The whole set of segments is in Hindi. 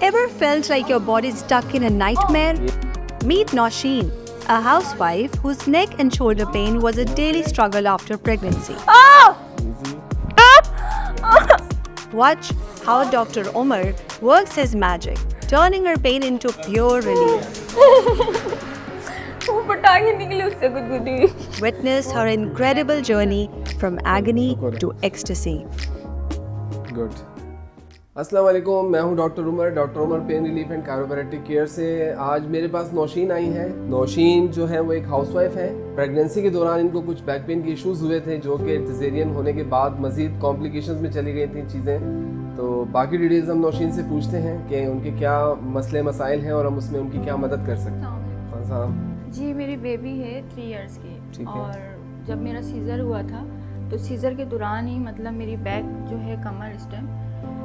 Ever felt like your body's stuck in a nightmare? Meet Nosheen, a housewife whose neck and shoulder pain was a daily struggle after pregnancy. Watch how Dr. Omar works his magic, turning her pain into pure relief. वो पटाखे निकले उससे गुदगुदी हुई। Witness her incredible journey from agony to ecstasy. Good. अस्सलाम वालेकुम, मैं हूं doctor Umar pain relief and chiropractic care से। आज मेरे पास नौशीन आई है। नौशीन जो है वो एक हाउसवाइफ है। प्रेगनेंसी के दौरान इनको कुछ बैक पेन के इश्यूज हुए थे जो कि सिजेरियन होने के बाद मजीद कॉम्प्लिकेशंस में चली गई थी चीज़ें। तो बाकी डिटेल्स हम नौशीन से पूछते हैं कि उनके क्या मसले मसाइल हैं और हम उसमें उनकी क्या मदद कर सकते हैं। जी, मेरी बेबी है 3 इयर्स की और जब मेरा सीज़र हुआ था तो सीज़र के दौरान ही मतलब मेरी बैक जो है कमर इस टाइम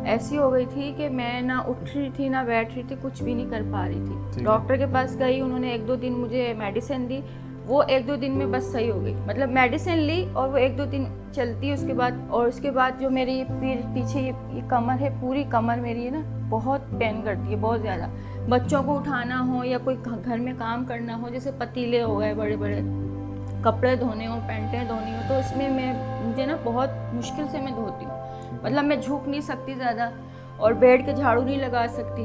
ऐसी हो गई थी कि मैं ना उठ रही थी ना बैठ रही थी, कुछ भी नहीं कर पा रही थी। डॉक्टर के पास गई, उन्होंने 1-2 दिन मुझे मेडिसिन दी, वो 1-2 दिन में बस सही हो गई। मतलब मेडिसिन ली और वो 1-2 दिन चलती उसके बाद जो मेरी पीछे ये कमर है, पूरी कमर मेरी है ना बहुत पेन करती है, बहुत ज़्यादा। बच्चों को उठाना हो या कोई घर में काम करना हो, जैसे पतीले हो गए बड़े बड़े, कपड़े धोने हो, पैंटें धोनी हो, तो इसमें मुझे ना बहुत मुश्किल से मैं धोती हूँ। मतलब मैं झुक नहीं सकती ज़्यादा और बेड के झाड़ू नहीं लगा सकती।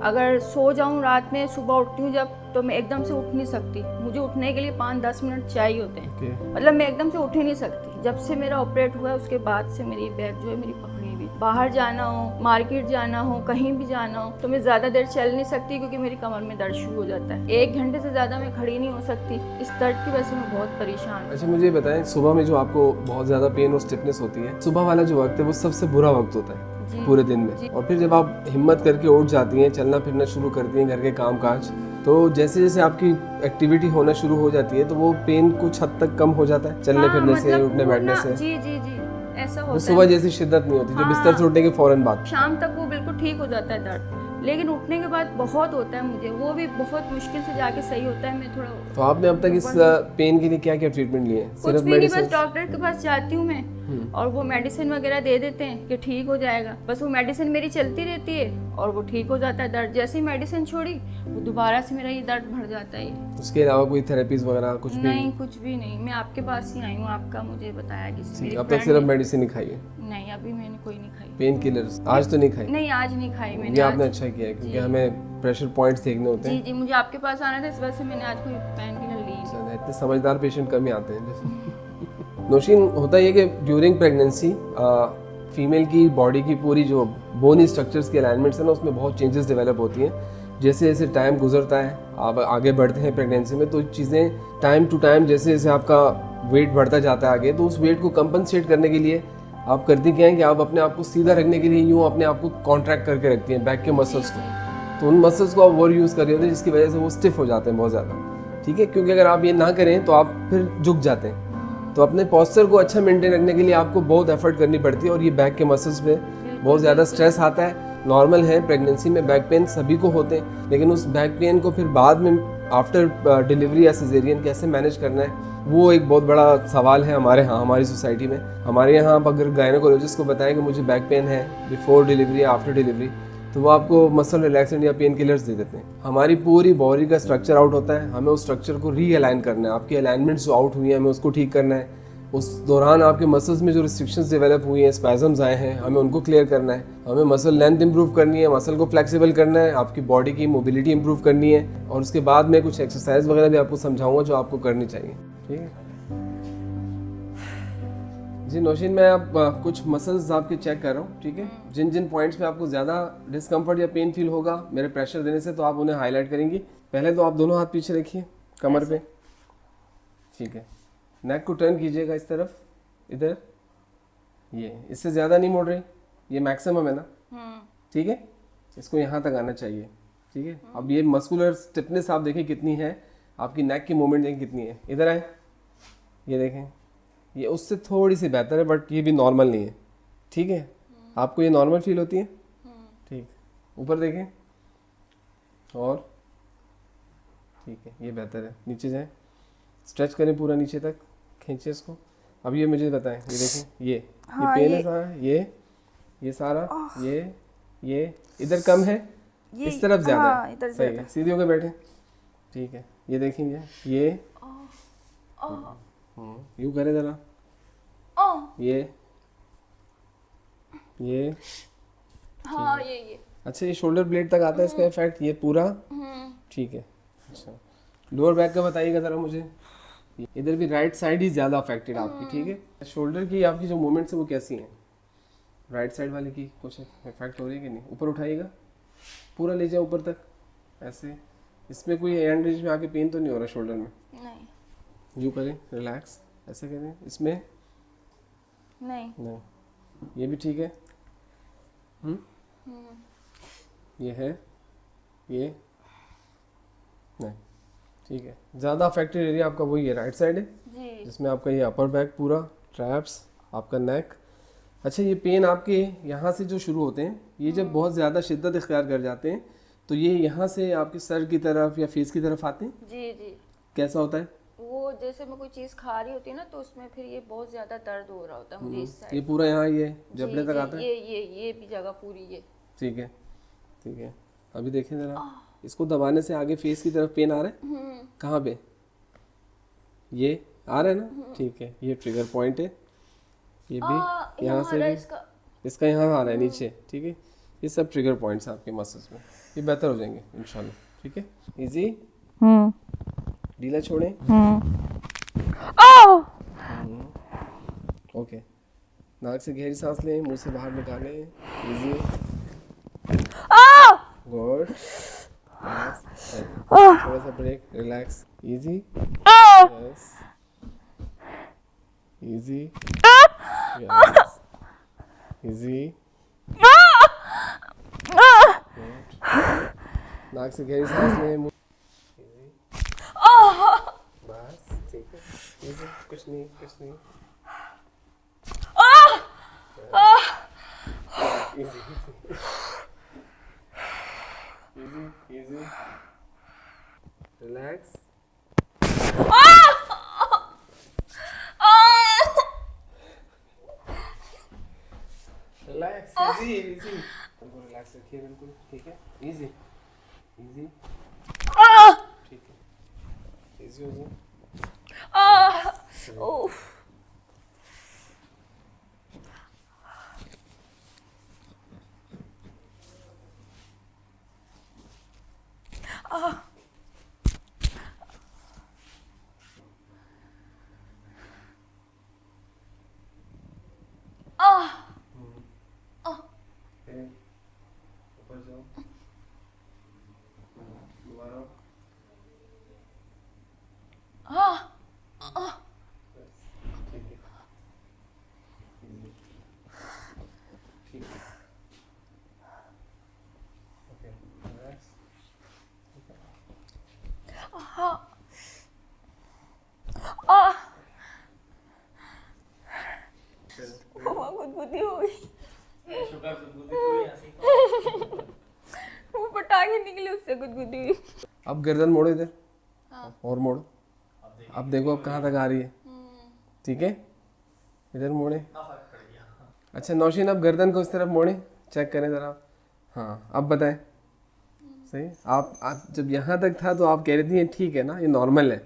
अगर सो जाऊँ रात में, सुबह उठती हूँ जब, तो मैं एकदम से उठ नहीं सकती। मुझे उठने के लिए 5-10 मिनट चाहिए होते हैं। मतलब मैं एकदम से उठ ही नहीं सकती। जब से मेरा ऑपरेट हुआ है उसके बाद से मेरी बैक जो है मेरी पकड़ी हुई। बाहर जाना हो, मार्केट जाना हो, कहीं भी जाना हो तो मैं ज़्यादा देर चल नहीं सकती क्योंकि मेरी कमर में दर्द शुरू हो जाता है। 1 घंटे से ज़्यादा मैं खड़ी नहीं हो सकती। इस दर्द की वजह से मैं बहुत परेशान हूँ। अच्छा, मुझे बताएं, सुबह में जो आपको बहुत ज़्यादा पेन और स्टिफनेस होती है, सुबह वाला जो वक्त है वो सबसे बुरा वक्त होता है पूरे दिन में। और फिर जब आप हिम्मत करके उठ जाती हैं, चलना फिरना शुरू करती हैं, घर के काम काज, तो जैसे जैसे आपकी एक्टिविटी होना शुरू हो जाती है तो वो पेन कुछ हद तक कम हो जाता है चलने फिरने से, उठने बैठने से। जी ऐसा होता है। सुबह जैसी शिद्दत नहीं होती जो बिस्तर से उठने के फौरन बाद। शाम तक वो बिल्कुल ठीक हो जाता है दर्द, लेकिन उठने के बाद बहुत होता है मुझे, वो भी बहुत मुश्किल से जाके सही होता है। मैं थोड़ा। तो आपने अब तक इस पेन के लिए क्या क्या ट्रीटमेंट लिए? कुछ भी नहीं, बस डॉक्टर के पास जाती हूँ मैं और वो मेडिसिन वगैरह दे देते हैं कि ठीक हो जाएगा। बस वो मेडिसिन मेरी चलती रहती है और वो ठीक हो जाता है दर्द। जैसे ही मेडिसिन छोड़ी वो दोबारा से मेरा ये दर्द बढ़ जाता है। उसके अलावा कोई थेरेपीज वगैरह कुछ भी नहीं, कुछ भी नहीं। मैं आपके पास ही आई हूँ, आपका मुझे बताया किसी ने। अब तक सिर्फ मेडिसिन ही खाई है? नहीं, अभी मैंने कोई नहीं खाई। पेन किलर्स आज तो नहीं खाई? नहीं, आज नहीं खाई मैंने। ये आपने अच्छा किया है क्योंकि हमें प्रेशर पॉइंट्स देखने होते हैं। जी, मुझे आपके पास आना था, इस वजह से मैंने आज कोई पेन किलर ली। इतने समझदार पेशेंट कम ही आते हैं। नौशीन, होता है कि ड्यूरिंग प्रेगनेंसी फीमेल की बॉडी की पूरी जो बोनी स्ट्रक्चर्स की अलाइनमेंट्स है ना, उसमें बहुत चेंजेस डेवलप होती हैं। जैसे जैसे टाइम गुजरता है, आप आगे बढ़ते हैं प्रेगनेंसी में, तो चीज़ें टाइम टू टाइम जैसे जैसे आपका वेट बढ़ता जाता है आगे, तो उस वेट को कंपनसेट करने के लिए आप करती क्या है कि आप अपने आप को सीधा रखने के लिए यूँ अपने आप को कॉन्ट्रैक्ट करके रखती हैं बैक के मसल्स को। तो उन मसल्स को आप ओवर यूज़ कर रहे होते हैं जिसकी वजह से वो स्टिफ हो जाते हैं बहुत ज़्यादा। ठीक है, क्योंकि अगर आप ये ना करें तो आप फिर झुक जाते हैं। तो अपने पोस्चर को अच्छा मेंटेन रखने के लिए आपको बहुत एफर्ट करनी पड़ती है और ये बैक के मसल्स पे बहुत ज़्यादा स्ट्रेस आता है। नॉर्मल है, प्रेगनेंसी में बैक पेन सभी को होते हैं, लेकिन उस बैक पेन को फिर बाद में आफ्टर डिलीवरी या सिजेरियन कैसे मैनेज करना है वो एक बहुत बड़ा सवाल है हमारे यहाँ, हमारी सोसाइटी में। हमारे यहाँ आप अगर गायनोकोलॉजिस्ट को बताएं कि मुझे बैक पेन है बिफोर डिलीवरी या आफ्टर डिलीवरी, तो वो आपको मसल रिलैक्सेंट या पेन किलर्स दे देते हैं। हमारी पूरी बॉडी का स्ट्रक्चर आउट होता है, हमें उस स्ट्रक्चर को रीअलाइन करना है। आपकी अलाइनमेंट्स जो आउट हुई हैं हमें उसको ठीक करना है। उस दौरान आपके मसल्स में जो रिस्ट्रिक्शंस डेवलप हुई हैं, स्पैज़म्स आए हैं, हमें उनको क्लियर करना है। हमें मसल लेंथ इंप्रूव करनी है, मसल को फ्लेक्सिबल करना है, आपकी बॉडी की मोबिलिटी इंप्रूव करनी है। और उसके बाद मैं कुछ एक्सरसाइज वगैरह भी आपको समझाऊंगा जो आपको करनी चाहिए। ठीक है जी नौशीन, मैं अब कुछ मसल्स आपके चेक कर रहा हूँ। ठीक है, जिन जिन पॉइंट्स पे आपको ज़्यादा डिस्कम्फर्ट या पेन फील होगा मेरे प्रेशर देने से, तो आप उन्हें हाईलाइट करेंगी। पहले तो आप दोनों हाथ पीछे रखिए कमर पे। ठीक है, नेक को टर्न कीजिएगा इस तरफ, इधर। ये इससे ज़्यादा नहीं मोड़ रही, ये मैक्सिमम है ना? ठीक है, इसको यहाँ तक आना चाहिए। ठीक है, अब ये मस्कुलर स्टिफनेस आप देखें कितनी है, आपकी नेक की मूवमेंट देखें कितनी है। इधर आए, ये देखें, ये उससे थोड़ी सी बेहतर है बट ये भी नॉर्मल नहीं है। ठीक है, आपको ये नॉर्मल फील होती है? ठीक, ऊपर देखें, और ठीक है, ये बेहतर है। नीचे जाएं, स्ट्रेच करें पूरा नीचे तक, खींचे इसको। अब ये मुझे बताएं, ये देखें, ये पेन है सारा, ये सारा, ये इधर कम है, ये इस तरफ ज़्यादा हाँ, है, इधर सही ज़्यादा है, सीधे होकर बैठे, ठीक है, ये देखेंगे, ये यूँ करें ज़रा, ये हाँ ये अच्छा, ये शोल्डर ब्लेड तक आता है इसका इफेक्ट, ये पूरा ठीक है। अच्छा, लोअर बैक का बताइएगा ज़रा मुझे, इधर भी राइट साइड ही ज़्यादा अफेक्टेड आपकी, ठीक है। शोल्डर की आपकी जो मूवमेंट्स है वो कैसी हैं, राइट साइड वाले की कुछ इफेक्ट हो रही है कि नहीं? ऊपर उठाइएगा, पूरा ले जाए ऊपर तक ऐसे, इसमें कोई एंड रेंज में आके पेन तो नहीं हो रहा शोल्डर में? नहीं यूँ करें, रिलैक्स ऐसे करें, इसमें नहीं ये भी ठीक है, ये है, ये नहीं, ठीक है। ज़्यादा अफेक्टेड एरिया आपका वही है, राइट साइड है, जी जिसमें आपका ये अपर बैक पूरा, ट्रैप्स, आपका नेक। अच्छा, ये पेन आपके यहाँ से जो शुरू होते हैं, ये जब बहुत ज़्यादा शिद्दत इख्तियार कर जाते हैं तो ये यहाँ से आपके सर की तरफ या फेस की तरफ आते हैं? जी कैसा होता है? वो जैसे मैं कोई चीज़ खा रही होती है ना, तो उसमें फिर ये बहुत ज़्यादा दर्द हो रहा होता है मुझे इस ये साइड। पूरा यहाँ ये जबड़े जी, तक जी, आता है? ये भी जगह पूरी ये। ठीक है, ठीक है। अभी देखें ज़रा, इसको दबाने से आगे फेस की तरफ पेन आ रहा है? कहाँ पे? ये आ रहा है ना? ठीक है, ये ट्रिगर पॉइंट है, ये भी यहाँ से भी, इसका यहाँ आ रहा है नीचे, ठीक है। ये सब ट्रिगर पॉइंट्स हैं आपके मसल्स में, ये बेहतर हो जाएंगे इंशाल्लाह, ठीक है। इजी, ढीला छोड़ें, ओके। नाक से गहरी सांस लें, मुंह से बाहर निकालें, इजी, गुड, थोड़ा सा break, relax, easy, yes, easy, yes, easy, नाक से गहरी सांस लें, बस ठीक है, इजी, कुछ नहीं, कुछ नहीं, easy, easy, easy, relax, relax, easy, easy, relax रखिए बिल्कुल, ठीक है, इजी, इजी, ठीक है, इजी हो जाए, ऊपर जाओ, दोबारा, ठीक है, ठीक है, ओके, रिलैक्स, गुदगुदी हो गई, वो पटाखे निकले उससे गुदगुदी हुई। अब गर्दन मोड़ो इधर, और मोड़ो, अब देखो अब कहाँ तक आ रही है, ठीक है, इधर मोड़े। अच्छा नौशीन, अब गर्दन को इस तरफ मोड़े, चेक करें ज़रा, हाँ अब बताएं, सही। आप जब यहाँ तक था तो आप कह रही थी ठीक है ना, ये नॉर्मल है,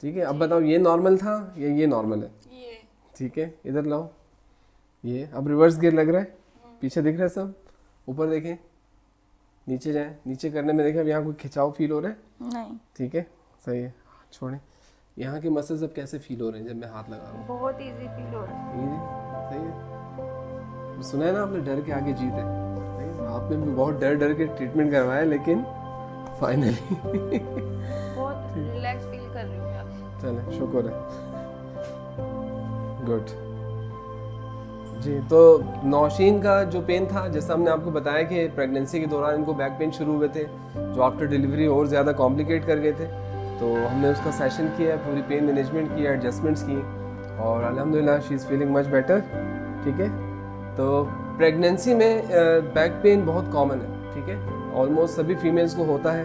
ठीक है। अब बताओ ये नॉर्मल था या ये नॉर्मल है? ये ठीक है, इधर लाओ, ये अब रिवर्स गियर लग रहा है, पीछे दिख रहा है सब, ऊपर देखें, नीचे जाएं, नीचे करने में देखें अब यहाँ कोई खिंचाव फील हो रहा है? नहीं, ठीक है, सही है, छोड़ें। यहाँ के मसल्स अब कैसे फील हो रहे हैं जब मैं हाथ लगा रहा हूँ? बहुत इजी फील हो रहा है। Easy, सही है। सुना है ना आपने, डर के आगे जीत है, सही है? आपने भी बहुत डर डर के ट्रीटमेंट करवाया, लेकिन फाइनली बहुत रिलैक्स फील कर रही हूँ मैं। चले, शुक्र है, गुड जी। तो नौशीन का जो पेन था, जैसा हमने आपको बताया कि प्रेगनेंसी के दौरान इनको बैक पेन शुरू हुए थे, जो आफ्टर डिलीवरी और ज़्यादा कॉम्प्लिकेट कर गए थे, तो हमने उसका सेशन किया, पूरी पेन मैनेजमेंट किया, एडजस्टमेंट्स की, और अल्हम्दुलिल्लाह she is feeling much better, ठीक है। तो प्रेगनेंसी में बैक पेन बहुत कॉमन है, ठीक है, ऑलमोस्ट सभी फीमेल्स को होता है,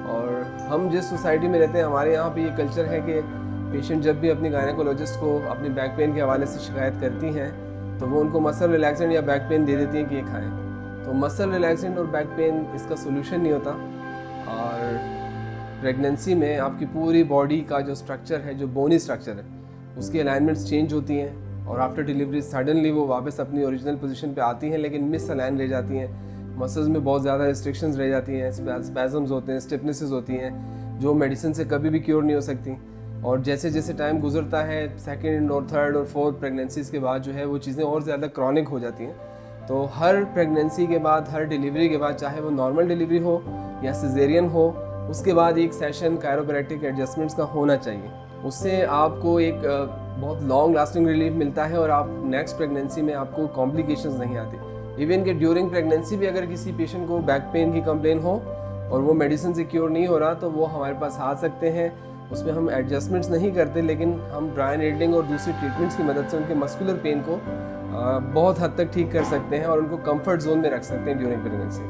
और हम जिस सोसाइटी में रहते हैं हमारे यहाँ पे ये कल्चर है कि पेशेंट जब भी अपनी गायनेकोलॉजिस्ट को अपनी बैक पेन के हवाले से शिकायत करती हैं तो वो उनको मसल रिलैक्सेंट या बैक पेन दे देती हैं कि ये खाएं। तो तो मसल रिलैक्सेंट और बैक पेन इसका सोल्यूशन नहीं होता। और प्रेगनेंसी में आपकी पूरी बॉडी का जो स्ट्रक्चर है, जो बोनी स्ट्रक्चर है, उसकी अलाइनमेंट्स चेंज होती हैं और आफ्टर डिलीवरी सडनली वो वापस अपनी ओरिजिनल पोजीशन पे आती हैं, लेकिन मिस अलाइन रह जाती हैं। मसल्स में बहुत ज़्यादा रिस्ट्रिक्शंस रह जाती हैं, स्पैज़म्स होते हैं, स्टिफनेसेस होती हैं जो मेडिसिन से कभी भी क्योर नहीं हो सकती। और जैसे जैसे टाइम गुजरता है, सेकंड और थर्ड और फोर्थ प्रेगनेंसीज़ के बाद जो है वो चीज़ें और ज़्यादा क्रॉनिक हो जाती हैं। तो हर प्रेगनेंसी के बाद, हर डिलीवरी के बाद, चाहे वो नॉर्मल डिलीवरी हो या सिजेरियन हो, उसके बाद एक सेशन कायरोप्रैक्टिक एडजस्टमेंट्स का होना चाहिए। उससे आपको एक बहुत लॉन्ग लास्टिंग रिलीफ मिलता है और आप नेक्स्ट प्रेगनेंसी में आपको कॉम्प्लिकेशंस नहीं आती। इवन कि ड्यूरिंग प्रेगनेंसी भी अगर किसी पेशेंट को बैक पेन की कंप्लेन हो और वो मेडिसिन से क्योर नहीं हो रहा, तो वो हमारे पास आ सकते हैं। उसमें हम एडजस्टमेंट्स नहीं करते, लेकिन हम ड्राई नीडलिंग और दूसरी ट्रीटमेंट्स की मदद से उनके मस्कुलर पेन को बहुत हद तक ठीक कर सकते हैं और उनको कंफर्ट जोन में रख सकते हैं ड्यूरिंग प्रेगनेंसी।